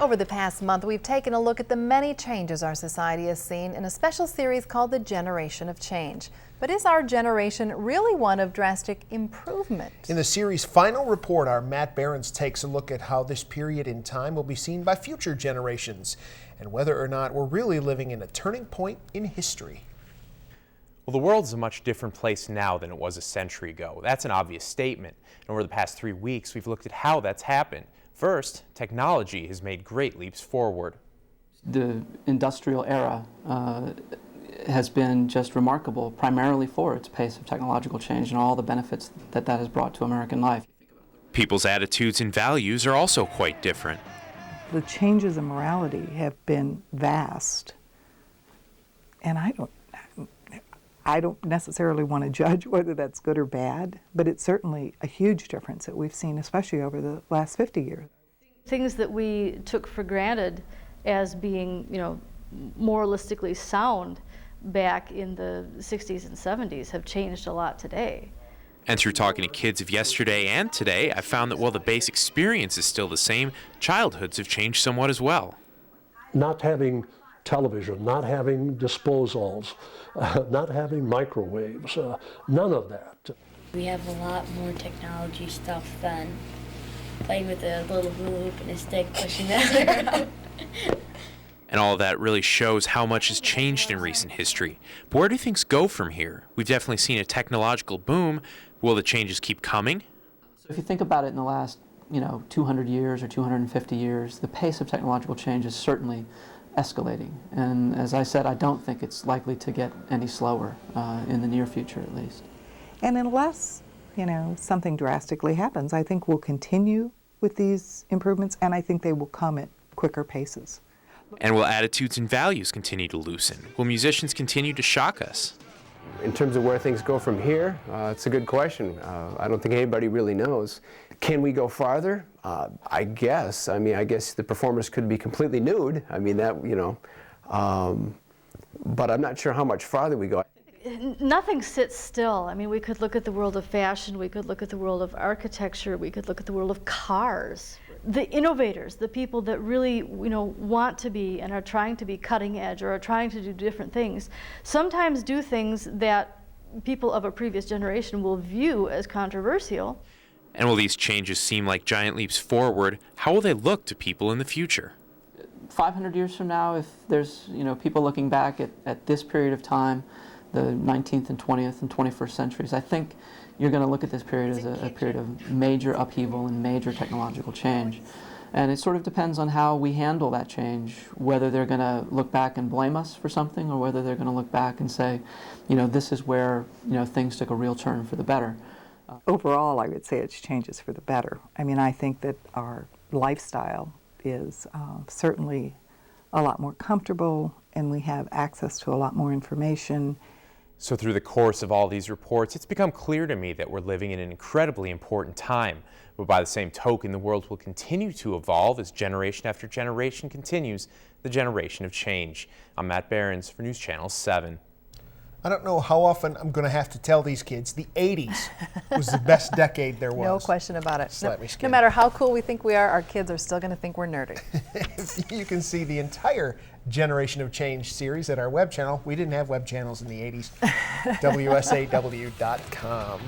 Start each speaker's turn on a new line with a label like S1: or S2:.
S1: Over the past month, we've taken a look at the many changes our society has seen in a special series called The Generation of Change. But is our generation really one of drastic improvement?
S2: In the series' final report, our Matt Behrens takes a look at how this period in time will be seen by future generations and whether or not we're really living in a turning point in history.
S3: Well, the world's a much different place now than it was a century ago. That's an obvious statement. And over the past 3 weeks, we've looked at how that's happened. First, technology has made great leaps forward.
S4: The industrial era has been just remarkable, primarily for its pace of technological change and all the benefits that that has brought to American life.
S3: People's attitudes and values are also quite different.
S5: The changes in morality have been vast, and I don't necessarily want to judge whether that's good or bad, but it's certainly a huge difference that we've seen, especially over the last 50 years.
S6: Things that we took for granted as being, moralistically sound back in the 60s and 70s have changed a lot today.
S3: And through talking to kids of yesterday and today, I found that while the base experience is still the same, childhoods have changed somewhat as well.
S7: Not having television, not having disposals, not having microwaves, none of that.
S8: We have a lot more technology stuff than playing with a little hula hoop and a stick, pushing that around.
S3: And all of that really shows how much has changed in recent history. But where do things go from here? We've definitely seen a technological boom. Will the changes keep coming?
S4: So if you think about it in the last, 200 years or 250 years, the pace of technological change is certainly escalating. And as I said, I don't think it's likely to get any slower in the near future, at least.
S5: And unless, something drastically happens, I think we'll continue with these improvements, and I think they will come at quicker paces.
S3: And will attitudes and values continue to loosen? Will musicians continue to shock us?
S9: In terms of where things go from here, it's a good question. I don't think anybody really knows. Can we go farther? I guess. I guess the performers could be completely nude. But I'm not sure how much farther we go.
S6: Nothing sits still. We could look at the world of fashion, we could look at the world of architecture, we could look at the world of cars. The innovators, the people that really, want to be and are trying to be cutting edge or are trying to do different things, sometimes do things that people of a previous generation will view as controversial.
S3: And will these changes seem like giant leaps forward? How will they look to people in the future?
S4: 500 years from now, if there's, people looking back at this period of time, the 19th and 20th and 21st centuries, I think you're going to look at this period as a period of major upheaval and major technological change. And it sort of depends on how we handle that change, whether they're going to look back and blame us for something or whether they're going to look back and say, this is where, things took a real turn for the better.
S5: Overall, I would say it's changes for the better. I think that our lifestyle is certainly a lot more comfortable, and we have access to a lot more information.
S3: So through the course of all these reports, it's become clear to me that we're living in an incredibly important time. But by the same token, the world will continue to evolve as generation after generation continues the generation of change. I'm Matt Behrens for NewsChannel 7.
S2: I don't know how often I'm going to have to tell these kids the 80s was the best decade there was.
S1: No question about it.
S2: No
S1: matter how cool we think we are, our kids are still going to think we're nerdy.
S2: You can see the entire Generation of Change series at our web channel. We didn't have web channels in the 80s. WSAW.com.